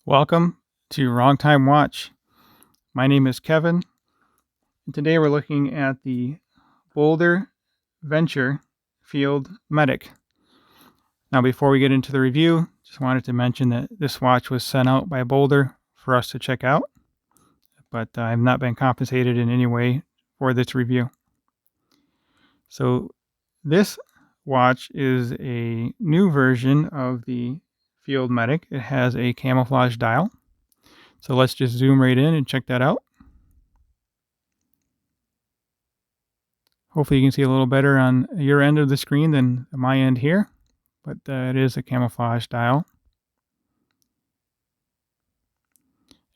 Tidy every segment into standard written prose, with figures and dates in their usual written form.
Welcome to Wrong Time Watch. My name is Kevin, and today we're looking at the BOLDR Venture Field Medic. Now, before we get into the review, just wanted to mention that this watch was sent out by BOLDR for us to check out, but I've not been compensated in any way for this review. So this watch is a new version of the Field Medic. It has a camouflage dial. So let's just zoom right in and check that out. Hopefully you can see a little better on your end of the screen than my end here, but it is a camouflage dial.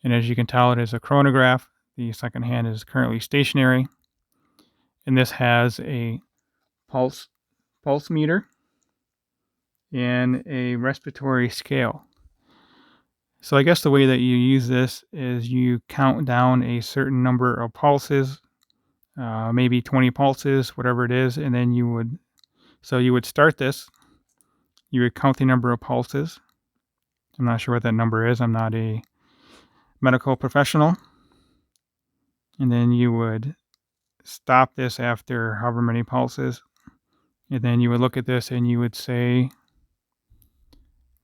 And as you can tell, it is a chronograph. The second hand is currently stationary. And this has a pulse meter and a respiratory scale. So I guess the way that you use this is you count down a certain number of pulses, maybe 20 pulses, whatever it is, and then you would start this. You would count the number of pulses. I'm not sure what that number is. I'm not a medical professional. And then you would stop this after however many pulses. And then you would look at this and you would say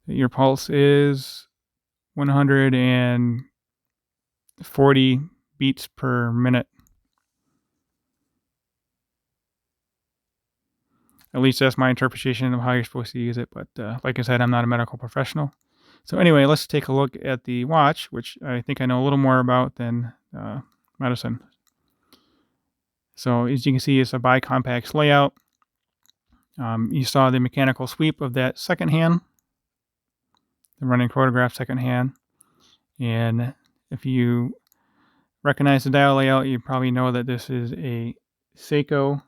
that your pulse is 140 beats per minute. At least that's my interpretation of how you're supposed to use it. But like I said, I'm not a medical professional. So anyway, let's take a look at the watch, which I think I know a little more about than medicine. So as you can see, it's a bicompax layout. You saw the mechanical sweep of that second hand, the running chronograph second hand. And if you recognize the dial layout, you probably know that this is a Seiko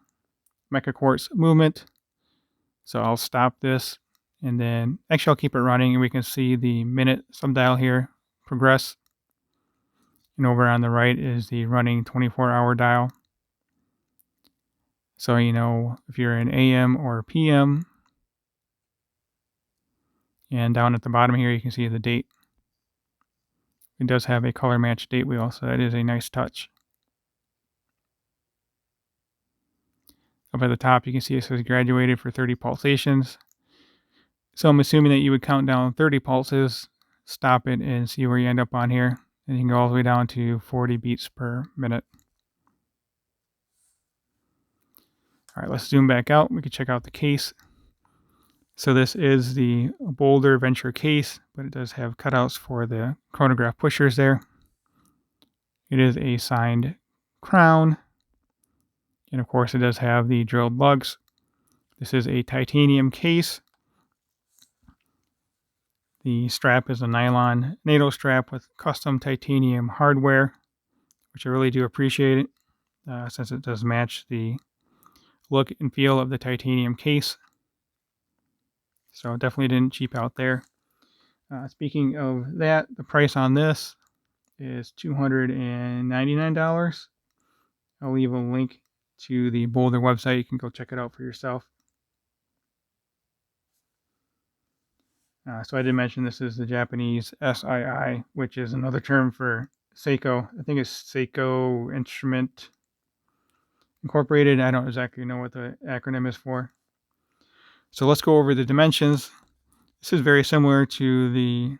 Mecha Quartz movement. So I'll stop this and then actually I'll keep it running and we can see the minute subdial here progress. And over on the right is the running 24-hour dial. So you know if you're in AM or PM. And down at the bottom here you can see the date. It does have a color match date wheel, so that is a nice touch. Up at the top you can see it says graduated for 30 pulsations. So I'm assuming that you would count down 30 pulses, stop it, and see where you end up on here. And you can go all the way down to 40 beats per minute. All right, let's zoom back out. We can check out the case. So this is the BOLDR Venture case, but it does have cutouts for the chronograph pushers there. It is a signed crown. And of course it does have the drilled lugs. This is a titanium case. The strap is a nylon NATO strap with custom titanium hardware, which I really do appreciate it, since it does match the look and feel of the titanium case. So definitely didn't cheap out there. Speaking of that, the price on this is $299. I'll leave a link to the BOLDR website. You can go check it out for yourself. So I did mention this is the Japanese SII, which is another term for Seiko. I think it's Seiko Instrument Incorporated. I don't exactly know what the acronym is for. So let's go over the dimensions. This is very similar to the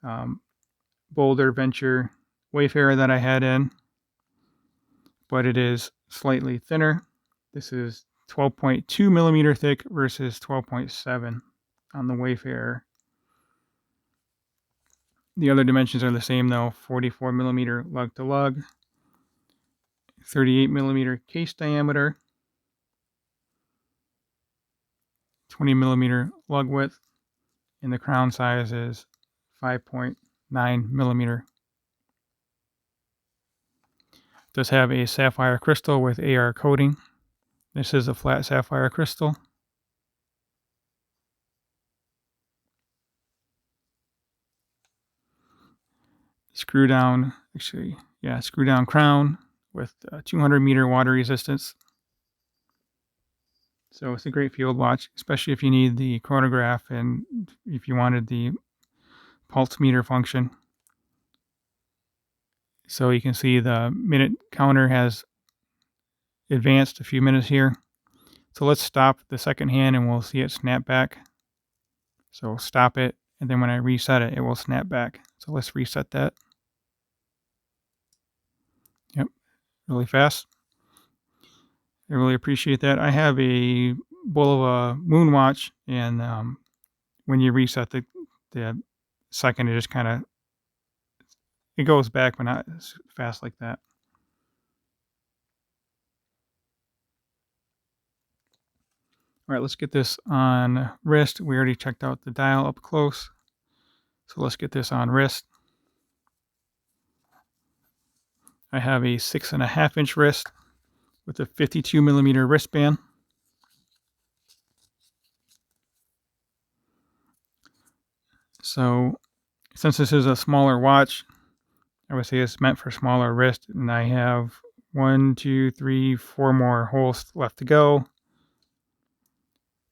BOLDR Venture Wayfarer that I had in, but it is slightly thinner. This is 12.2 millimeter thick versus 12.7 on the Wayfarer. The other dimensions are the same though, 44 millimeter lug to lug, 38 millimeter case diameter, 20 millimeter lug width, and the crown size is 5.9 millimeter. It does have a sapphire crystal with AR coating. This is a flat sapphire crystal. Screw down crown with 200 meter water resistance. So it's a great field watch, especially if you need the chronograph and if you wanted the pulse meter function. So you can see the minute counter has advanced a few minutes here. So let's stop the second hand and we'll see it snap back. So stop it, and then when I reset it, it will snap back. So let's reset that. Yep, really fast. I really appreciate that. I have a Bulova moon watch, and when you reset the second, it just kind of it goes back, but not as fast like that. All right, let's get this on wrist. We already checked out the dial up close, so let's get this on wrist. I have a 6.5-inch wrist with a 52 millimeter wristband. So since this is a smaller watch, I would say it's meant for smaller wrist, and I have 1, 2, 3, 4 more holes left to go.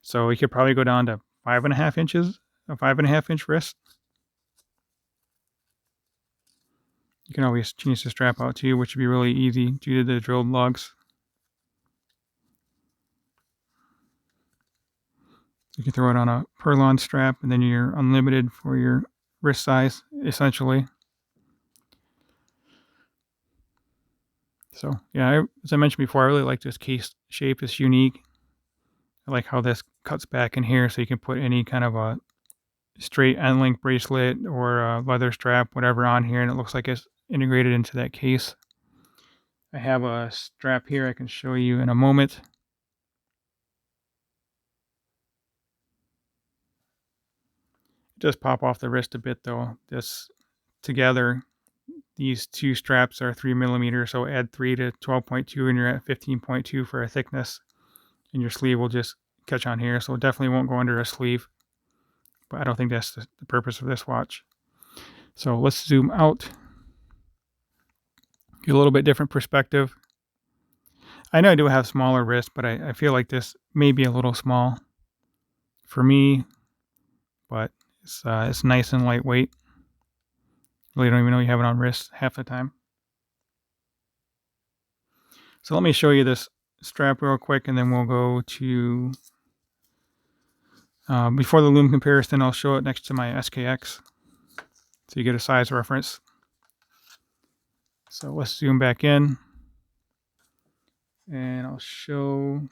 So we could probably go down to 5.5 inches, a 5.5-inch wrist. You can always change the strap out too, which would be really easy due to the drilled lugs. You can throw it on a Perlon strap, and then you're unlimited for your wrist size, essentially. So yeah, as I mentioned before, I really like this case shape. It's unique. I like how this cuts back in here, so you can put any kind of a straight end link bracelet or a leather strap, whatever, on here, and it looks like it's integrated into that case. I have a strap here I can show you in a moment. It does pop off the wrist a bit though. This together, these two straps are 3 millimeters, so add 3 to 12.2 and you're at 15.2 for a thickness, and your sleeve will just catch on here, so it definitely won't go under a sleeve, but I don't think that's the purpose of this watch. So let's zoom out, get a little bit different perspective. I know I do have smaller wrists, but I feel like this may be a little small for me, but it's nice and lightweight. Really don't even know you have it on wrist half the time. So let me show you this strap real quick, and then we'll go to, before the Lume comparison, I'll show it next to my SKX, so you get a size reference. So let's zoom back in, and I'll show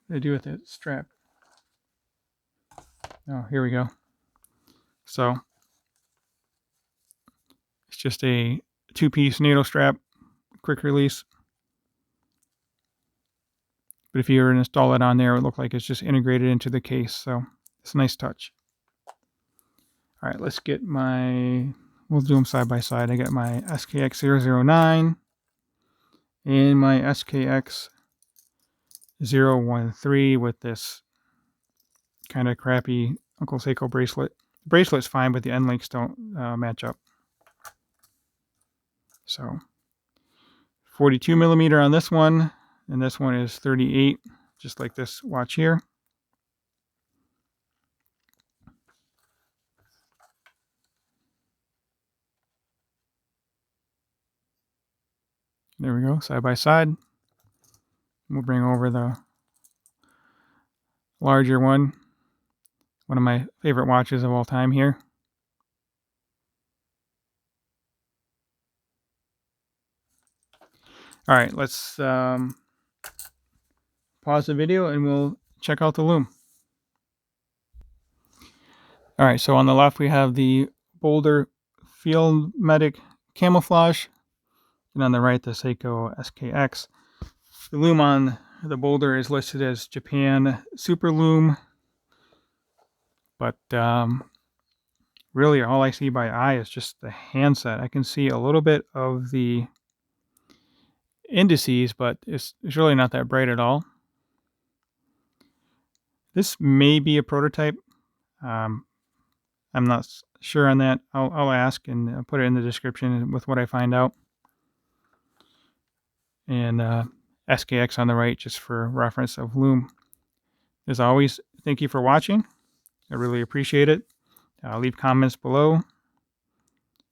what I do with that strap. Oh, here we go. So it's just a 2-piece NATO strap, quick release. But if you were to install it on there, it would look like it's just integrated into the case. So it's a nice touch. All right, let's get we'll do them side by side. I got my SKX 009 and my SKX 013 with this kind of crappy Uncle Seiko bracelet. The bracelet's fine, but the end links don't match up. So 42 millimeter on this one, and this one is 38, just like this watch here. There we go, side by side. We'll bring over the larger one of my favorite watches of all time here. All right, let's pause the video and we'll check out the Lume. All right, so on the left we have the BOLDR Field Medic Camouflage, and on the right the Seiko SKX. The Lume on the BOLDR is listed as Japan Super Lume, but really all I see by eye is just the handset. I can see a little bit of the indices, but it's really not that bright at all. This may be a prototype. I'm not sure on that. I'll ask and put it in the description with what I find out. And SKX on the right, just for reference of Lume. As always, thank you for watching. I really appreciate it. Leave comments below.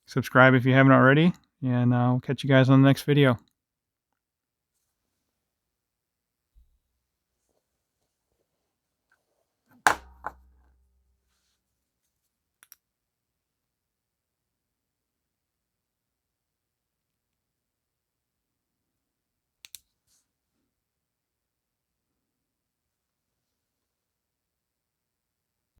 Subscribe if you haven't already. And I'll catch you guys on the next video.